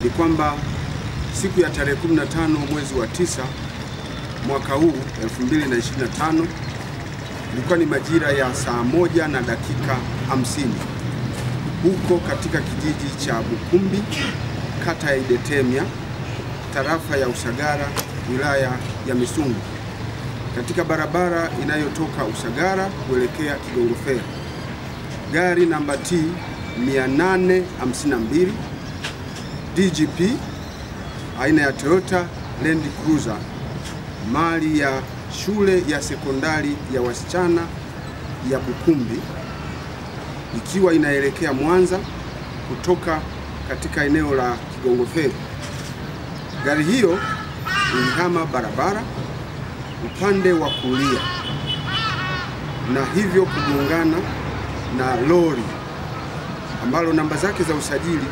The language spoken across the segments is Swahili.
Ni kwamba siku ya tarehe 15 mwezi wa 9 mwaka huu 2025 ilikuwa ni majira ya saa 1 na dakika 50 huko katika kijiji cha Bukumbi, kata ya Idetemya, tarafa ya Usagara, wilaya ya Misungu, katika barabara inayotoka Usagara kuelekea Kigongo Ferry, gari namba T 852 DGP aina ya Toyota Land Cruiser, mali ya shule ya sekondari ya wasichana ya Bukumbi, ikiwa inaelekea Mwanza kutoka katika eneo la Kigongo Ferry. Gari hiyo ilihama barabara upande wa kulia na hivyo kugongana na lori ambalo namba zake za usajili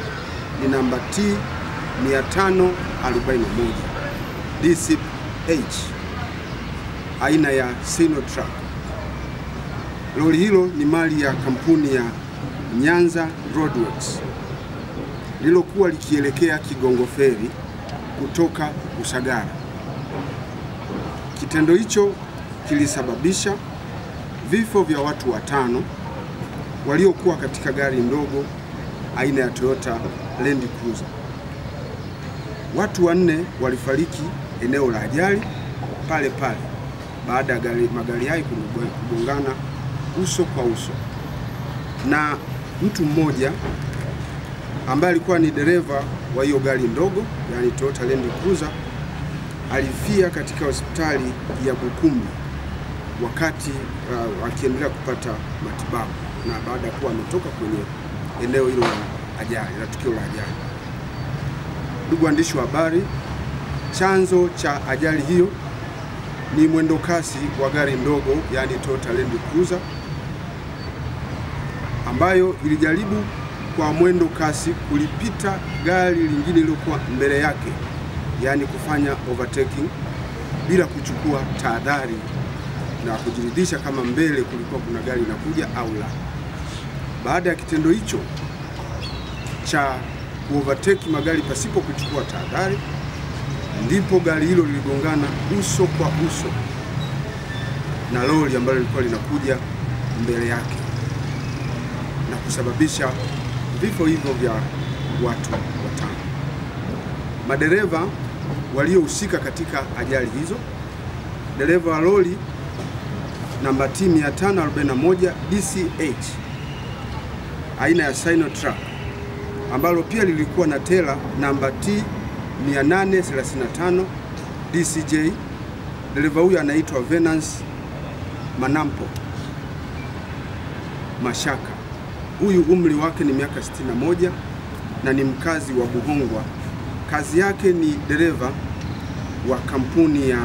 ni namba T 541 DCH aina ya Sinotruk. Lori hilo ni mali ya kampuni ya Nyanza Roadworks lilokuwa likielekea Kigongo Ferry kutoka Usagara. Kitendo hicho kilisababisha vifo vya watu 5 waliokuwa katika gari ndogo aina ya Toyota Land Cruiser. Watu 4 walifariki eneo la ajali pale pale baada ya magari hayo kugongana uso kwa uso, na mtu mmoja ambaye alikuwa ni dereva wa hiyo gari ndogo, yani Toyota Land Cruiser, alifia katika hospitali ya Bukumbi wakati akiendelea kupata matibabu, na baada ya kuwa ametoka kwenye eneo hilo la ajali, la tukio la ajali. Ndugu waandishi wa habari, chanzo cha ajali hiyo ni mwendo kasi wa gari ndogo, yani Toyota Land Cruiser, ambayo ilijaribu kwa mwendo kasi kulipita gari lingine lililokuwa mbele yake, yani kufanya overtaking bila kuchukua tahadhari na kujiridhisha kama mbele kulikuwa kuna gari linakuja au la. Baada ya kitendo hicho cha overtake magari pasipo kuchukua tahadhari, ndipo gari hilo liligongana uso kwa uso na lori ambalo lilikuwa linakuja mbele yake na kusababisha vifo hivyo vya watu 5. Madereva waliohusika katika ajali hizo, dereva wa lori namba T 541 DCH aina ya Sinotruk, ambalo pia lilikuwa na tela namba T 835 DCJ. Dereva huyu anaitwa Venance Manampo Mashaka. Huyu umri wake ni miaka 61 na ni mkazi wa Buhongwa. Kazi yake ni dereva wa kampuni ya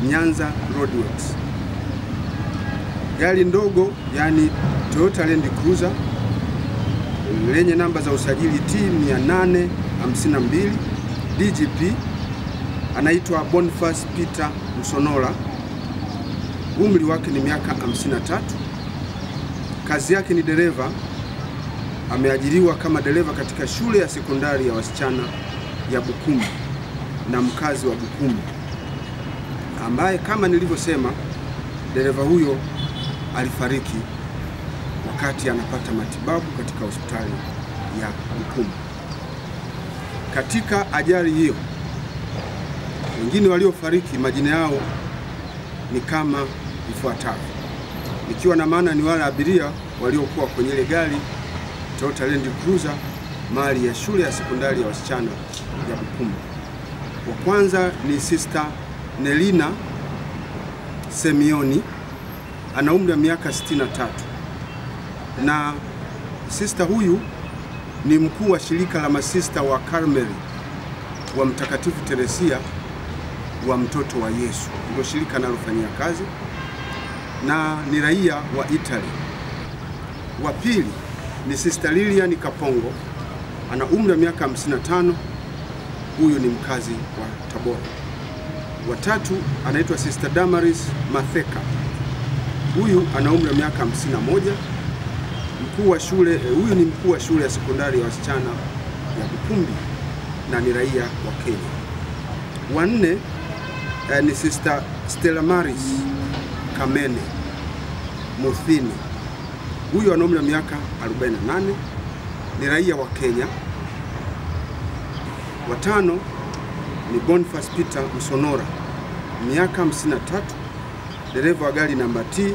Nyanza Roadworks. Gari ndogo, yani Toyota Land Cruiser lenye namba za usajili T 852 DGP, anaitwa Boniface Peter Msonola. Umri wake ni miaka 53. Kazi yake ni dereva. Ameajiriwa kama dereva katika shule ya sekondari ya wasichana ya Bukumbi na mkazi wa Bukumbi, ambaye kama nilivyosema, dereva huyo alifariki wakati anapata matibabu katika hospitali ya Bukumbi. Katika ajali hiyo, wengine waliofariki majina yao ni kama ifuatavyo, ikiwa na maana ni wale abiria waliokuwa kwenye ile gari Toyota Land Cruiser mali ya shule ya sekondari ya wasichana ya Bukumbi. Wa kwanza ni Sister Nelina Semioni, ana umri wa miaka 63, na sister huyu ni mkuu wa shirika la masista wa Karmeli wa Mtakatifu Teresia wa Mtoto wa Yesu, ndio shirika analofanyia kazi, na ni raia wa Italy. Wa pili ni Sister Lilian Kapongo, ana umri wa miaka 55, huyu ni mkazi wa Tabora. Wa tatu anaitwa Sister Damaris Matheka, huyu ana umri wa miaka 51, mkuu wa shule, huyu ni mkuu wa shule ya sekondari ya wasichana ya Bukumbi. na ni raia wa Kenya. Wa nne ni Sister Stella Maris Kamene Muthini. Huyu ana umri wa miaka 48, ni raia wa Kenya. Wa tano ni Boniface Peter Msonora, miaka 53, dereva wa gari namba T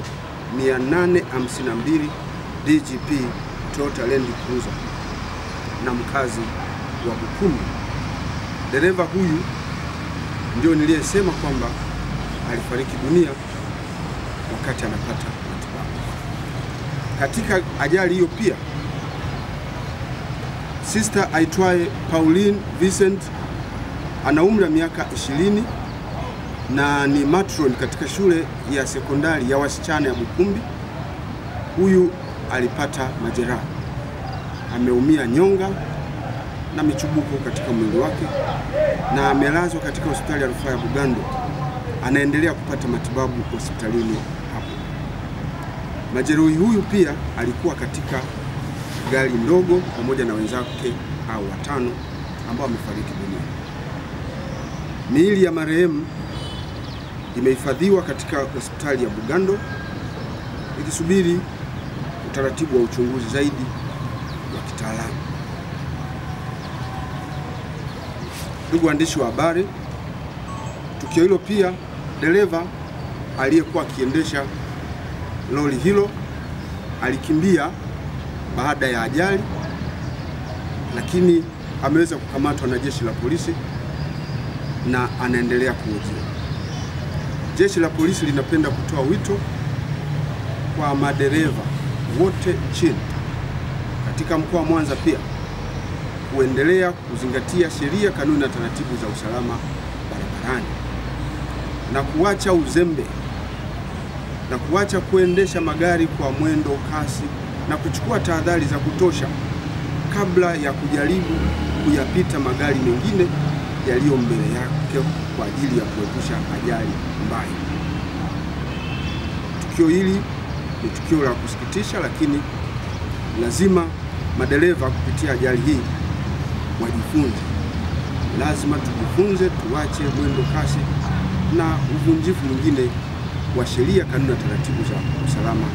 852 DGP Toyota Land Cruiser na mkazi wa Bukumbi. Dereva huyu ndio niliyesema kwamba alifariki dunia wakati anapata matibabu. Katika ajali hiyo pia sister aitwaye Pauline Vincent ana umri wa miaka 20 na ni matron katika shule ya sekondari ya wasichana ya Bukumbi. Huyu alipata majeraha, ameumia nyonga na michubuko katika mwili wake na amelazwa katika hospitali ya rufaa ya Bugando. Anaendelea kupata matibabu hospitalini hapo. Majeruhi huyu pia alikuwa katika gari ndogo pamoja na wenzake au watano ambao wamefariki dunia. Miili ya marehemu imehifadhiwa katika hospitali ya Bugando ikisubiri utaratibu wa uchunguzi zaidi wa kitaalamu. Ndugu waandishi wa habari, tukio hilo pia dereva aliyekuwa akiendesha lori hilo alikimbia baada ya ajali, lakini ameweza kukamatwa na jeshi la polisi na anaendelea kuhojiwa. Jeshi la polisi linapenda kutoa wito kwa madereva wote nchini katika mkoa wa Mwanza pia kuendelea kuzingatia sheria, kanuni na taratibu za usalama barabarani na kuacha uzembe na kuacha kuendesha magari kwa mwendo kasi na kuchukua tahadhari za kutosha kabla ya kujaribu kuyapita magari mengine yaliyo mbele yake kwa ajili ya kuepusha ajali mbaya. Tukio hili ni tukio la kusikitisha, lakini lazima madereva kupitia ajali hii wajifunze. Lazima tujifunze, tuache mwendo kasi na uvunjifu mwingine wa sheria, kanuni na taratibu za usalama